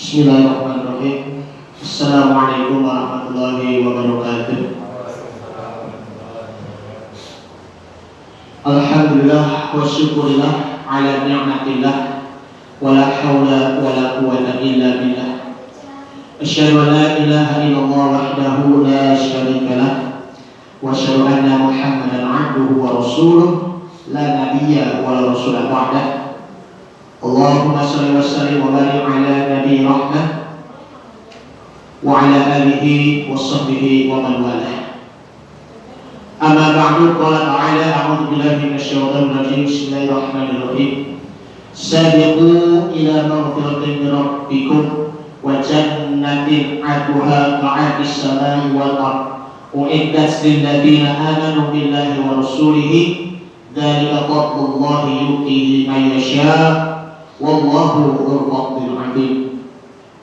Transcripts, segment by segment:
Bismillahirrahmanirrahim. Assalamualaikum warahmatullahi wabarakatuh. Alhamdulillah wa syukurillah ala ni'matillah wa la hawla wa la quwwata illa billah. Asyhadu an la ilaha illallah wahdahu la syarika lah wa asyhadu anna Muhammadan 'abduhu wa rasuluh la nabiyya wa la rasula ba'dah. Allahumma shalli wa sallim wa barik ala nabi rahmah wa ala alihi wa sahbihi wa man walah. Amma ba'du, qala ta'ala a'udzu billahi minasyaitonir rajim. Bismillahirrahmanirrahim. Sabiqu ila maghfiratin min rabbikum wa jannatin 'arduha ka'ardis samai wal ardh u'iddat lil ladzina amanu billahi wa rasulihi dzalika fadlullahi yu'tihi man yasha' wallahu dzul fadlil 'adzim.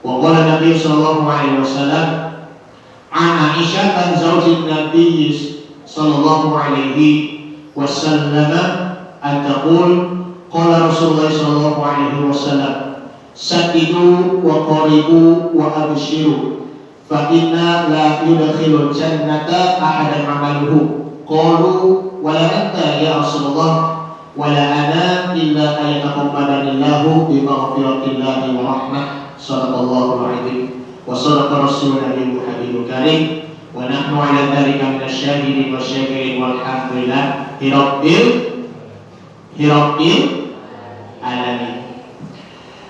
Wa qala Nabi sallallahu alaihi wasallam an Aisyah an zaujin Nabi sallallahu alaihi wasallam an taqul qala Rasulullah sallallahu alaihi wasallam saddidu wa qaribu wa abshiru fa inna la yudkhilul jannata ahadan 'amaluhu qalu wa la anta ya Rasulullah wala ana illa ayyataqabbalanillahu bi maghfiratillahi wa rahmah. Shadaqallahu alaihi wa sadaqa rasulul nabiyul habibul karim wa nahnu ala dzalika minasyahidin wa syakirin walhamdulillah hirabbil alamin.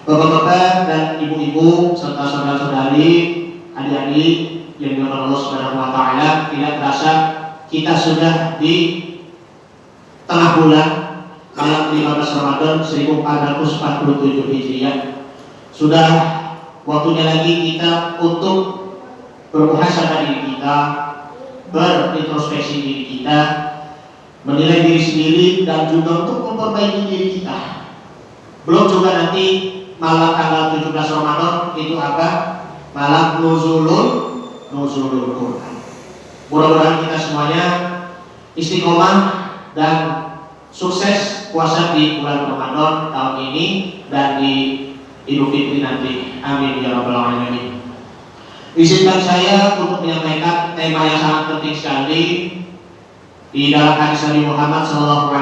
Bapak-bapak dan ibu-ibu serta saudara-saudari, adik-adik yang dimuliakan Allah Subhanahu wa taala, tidak terasa kita sudah di tengah bulan malam 15 Ramadan 1447 Hijriah. Sudah waktunya lagi kita untuk bermuhasabah diri kita, berintrospeksi diri kita, menilai diri sendiri dan juga untuk memperbaiki diri kita. Belum juga nanti malam tanggal 17 Ramadan itu apa? Malam nuzulul Quran. Mudah-mudahan kita semuanya istiqomah dan sukses puasa di bulan Ramadan tahun ini dan di Idul Fitri nanti. Amin ya rabbal alamin. Izinkan saya untuk menyampaikan tema yang sangat penting sekali di dalam hadis Nabi Muhammad SAW.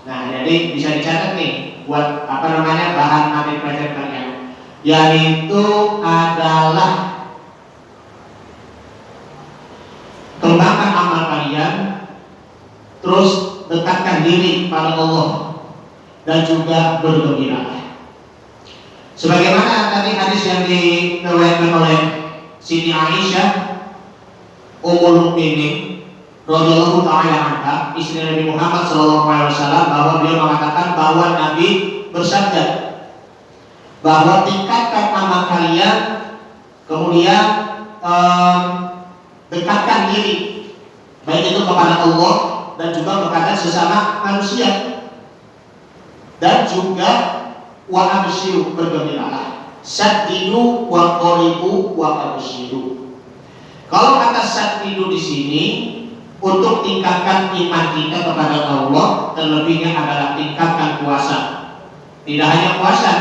Nah, jadi bisa dicatat nih buat bahan materi pelajaran kalian, yaitu adalah kembangkan amal kalian, terus dekatkan diri pada Allah dan juga bergembira. Sebagaimana tadi hadis yang diriwayatkan oleh Siti Aisyah Ummul Mukminin radhiyallahu taala anha, istri Nabi Muhammad SAW, bahwa beliau mengatakan bahwa Nabi bersabda bahwa tingkatkan amal kalian, kemudian dekatkan diri baik itu kepada Allah dan juga kepada sesama manusia, dan juga wa abshiru, bergembiralah. Saddidu wa qaribu wa abshiru. Kalau kata saddidu di sini untuk tingkatkan iman kita kepada Allah, terlebihnya adalah tingkatkan puasa. Tidak hanya puasa,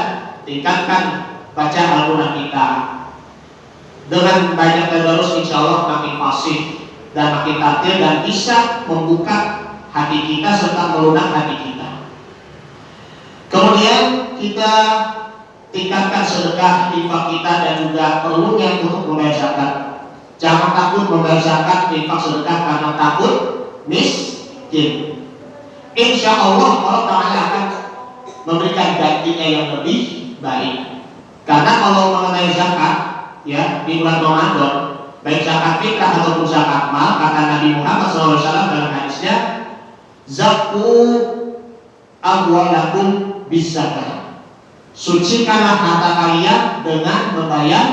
tingkatkan baca Al-Quran kita. Dengan banyak tadarus insya Allah makin fasih dan makin tatil dan bisa membuka hati kita serta melunak hati kita. Kemudian kita tingkatkan sedekah, infak kita, dan juga perlunya untuk membayar zakat. Jangan takut membayar zakat, infak, sedekah karena takut miskin. Insya Allah Ta'ala akan memberikan gantinya yang lebih baik. Karena kalau mengenai zakat ya di bulan Ramadan, baik zakat fitrah ataupun zakat mal, kata Nabi Muhammad SAW dalam hadisnya, zakku amwalakum bizakat, sucikanlah harta kalian dengan membayar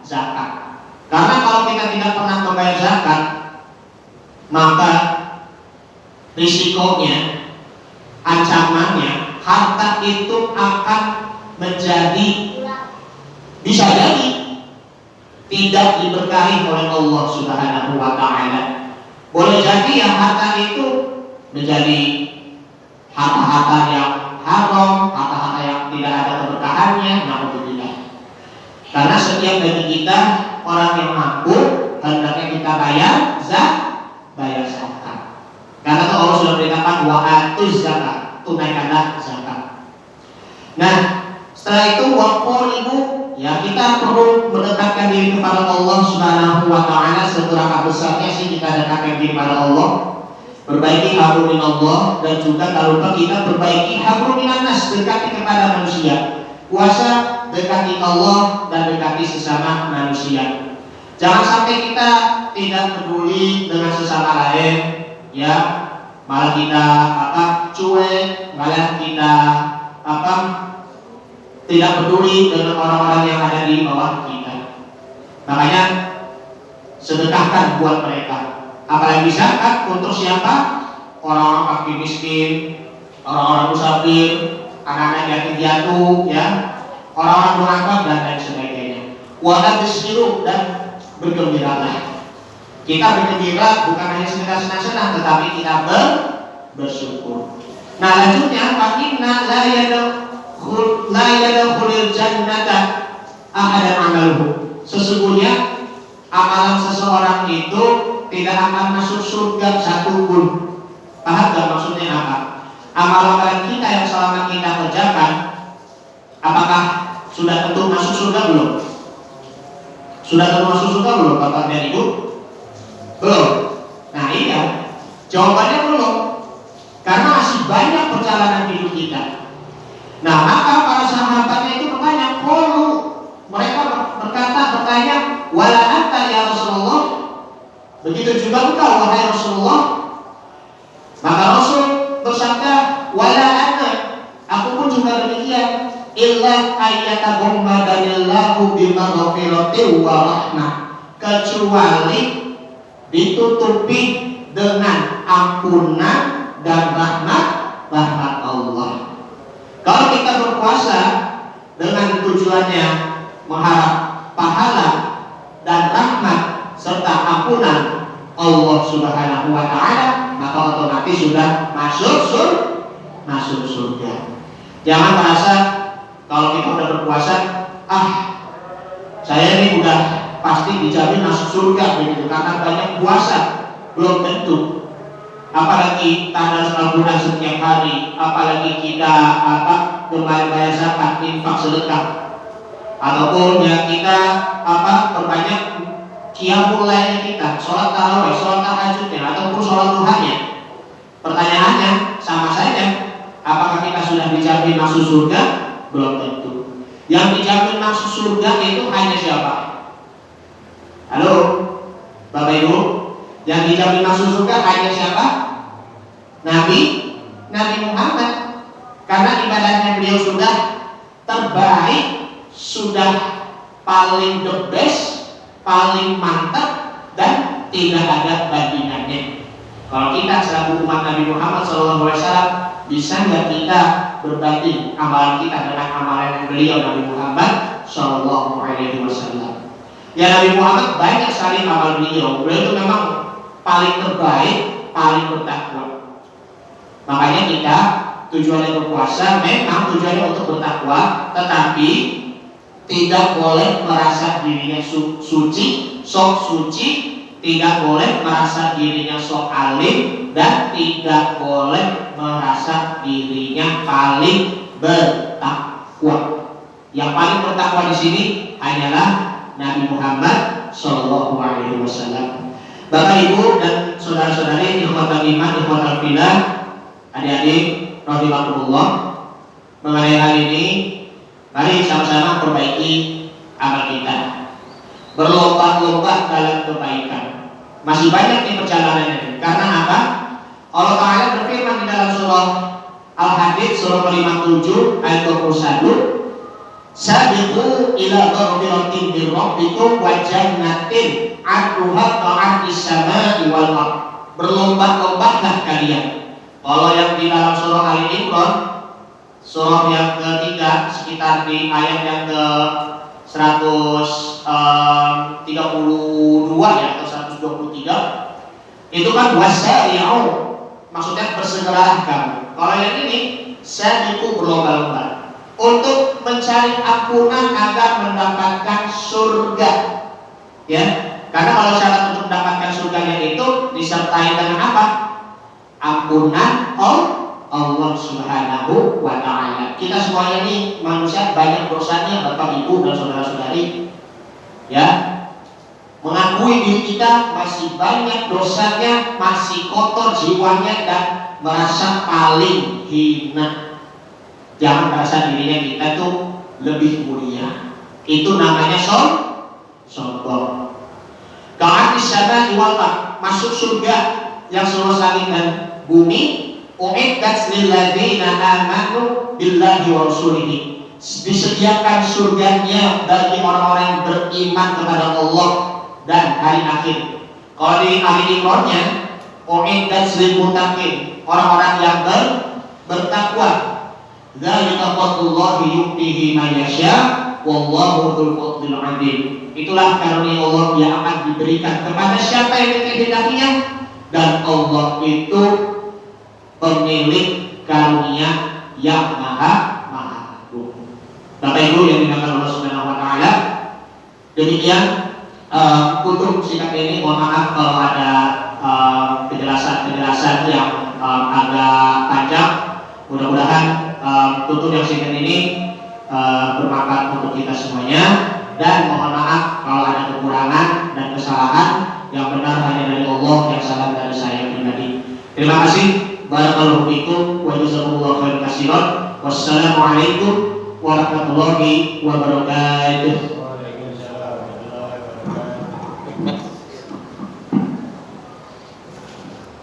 zakat. Karena kalau kita tidak pernah membayar zakat, maka risikonya, ancamannya, harta itu akan menjadi, bisa jadi tidak diberkahi oleh Allah Subhanahu wa taala. Boleh jadi yang harta itu menjadi harta-harta yang haram, harta-harta yang tidak ada keberkahannya, naudzubillah. setiap dari kita orang yang mampu hendaknya kita bayar zakat. Karena itu Allah sudah beritakan wa atuz zakat, tunaikanlah zakat. Nah, setelah itu waqaribu, ya kita perlu mendekatkan diri kepada Allah Subhanahu wa taala. Seberapa besarnya sih kita mendekatkan diri kepada Allah? Perbaiki hablum minallah, dan juga tak lupa kita perbaiki hablum minannas, dekati kepada manusia. Puasa dekati Allah dan dekati sesama manusia. Jangan sampai kita tidak peduli dengan sesama lain, ya, malah kita cuek, malah kita tidak peduli dengan orang-orang yang ada di bawah kita. Makanya sedekahkan buat mereka. Apalagi zakat untuk siapa? Orang-orang fakir miskin, orang-orang musafir, anak-anak yatim piatu, ya, orang-orang durhaka dan lain sebagainya. Wa abshiru, dan bergembiralah. Kita bergembira bukan hanya sekedar senang-senang, tetapi kita bersyukur. Nah, lanjutnya fakinna la yadkhulul jannata ahadan amaluhu. Sesungguhnya amalan seseorang itu tidak akan masuk surga satu pun. Paham gak maksudnya apa? Amalan kita yang selama kita kerjakan, apakah sudah tentu masuk surga belum? Sudah tentu masuk surga belum, Bapak dan Ibu? Belum. Nah, iya, jawabannya belum. Karena masih banyak perjalanan hidup kita. Nah, maka para sahabatnya itu bertanya, mereka bertanya, wala anta ya Rasulullah? Begitu juga engkau wahai Rasulullah? Maka Rasul bersabda, wala ana, aku pun juga demikian, illa ayyataghammadanillahu bimaghfiratin wa rahmah, kecuali ditutupi dengan ampunan dan rahmat Allah. Kalau kita berpuasa dengan tujuannya mengharap pahala dan rahmat serta ampunan Allah Subhanahu wa taala, maka otomatis sudah masuk surga. Jangan merasa kalau kita udah berpuasa, saya ini udah pasti dijamin masuk surga begitu karena banyak puasa. Belum tentu. Apalagi tanda Al-Quran setiap hari, apalagi kita kembali bayar zakat, infak, sedekah, ataupun ya kita perbanyak qiyamul lail kita, sholat tarawih, sholat tahajudnya, ataupun sholat duhanya. Pertanyaannya sama saja, apakah kita sudah dijamin masuk surga? Belum tentu. Yang dijamin masuk surga itu hanya siapa? Halo, Bapak Ibu, yang dijamin masuk surga hanya siapa? Nabi Muhammad. Karena ibadahnya beliau sudah terbaik, sudah paling the best, paling mantap, dan tidak ada bandingannya. Kalau kita selaku umat Nabi Muhammad SAW, bisa nggak kita berbanding amalan kita dengan amalan beliau Nabi Muhammad SAW? Ya, Nabi Muhammad banyak sekali amal beliau. Beliau itu memang paling terbaik, paling bertakwa. Makanya kita tujuannya berpuasa memang tujuannya untuk bertakwa, tetapi tidak boleh merasa dirinya suci, sok suci, tidak boleh merasa dirinya sok alim, dan tidak boleh merasa dirinya paling bertakwa. Yang paling bertakwa di sini hanyalah Nabi Muhammad SAW. Bapak Ibu dan saudara-saudari ikhwatul iman, ikhwatul fillah, adik-adik rahimakumullah, mengenai hal ini mari sama-sama perbaiki amal kita, berlomba-lomba dalam kebaikan. Masih banyak nih perjalanan ini. Karena apa? Allah Ta'ala berfirman di dalam surah Al-Hadid surah 57 ayat 21, sabiqu ila maghfiratin min rabbikum wa jannatin 'arduha ka'ardis samaa'i wal ardh. Berlomba-lombalah kalian. Kalau yang di dalam surah Ali Imran, surah yang ketiga, sekitar di ayat yang ke 132 ya, atau 123, itu kan wasari'u, maksudnya bersegeralah kamu. Kalau yang ini, sabiqu berlomba-lomba untuk mencari ampunan agar mendapatkan surga. Ya, karena kalau syarat untuk mendapatkan surganya itu disertai dengan apa? Ampunan Allah Subhanahu wa Ta'ala. Kita semuanya ini manusia banyak dosanya, Bapak Ibu dan saudara-saudari. Ya, mengakui diri kita masih banyak dosanya, masih kotor jiwanya dan merasa paling hina. Jangan merasa dirinya kita tuh lebih mulia. Itu namanya sombong. Ka'at isyaba iwalak, masuk surga yang seluas langit dan bumi. U'iddat lilladzina amanu billahi wa rasulihi, disediakan surganya bagi orang-orang yang beriman kepada Allah dan hari akhir. Kalau di Ali Imran-nya, u'iddat lil muttaqin, orang-orang yang bertakwa. Dzalika fadlullahi yu'tihi man yasha wallahu dzul fadlil 'adzim. Itulah karunia Allah yang akan diberikan kepada siapa yang dikehendakinya, dan Allah itu pemilik karunia yang maha agung. Bapak Ibu yang dimuliakan Allah Subhanahu wa Ta'ala, demikian untuk sikap ini. Mohon maaf kalau ada penjelasan yang agak panjang. Mudah-mudahan tutur yang singkat ini bermanfaat untuk kita semuanya, dan mohon maaf kalau ada kekurangan dan kesalahan. Yang benar hanya dari Allah, yang salah dari saya pribadi. Terima kasih. Barakallahu fikum wa jazakumullahu khairan katsiran. Wassalamualaikum warahmatullahi wabarakatuh.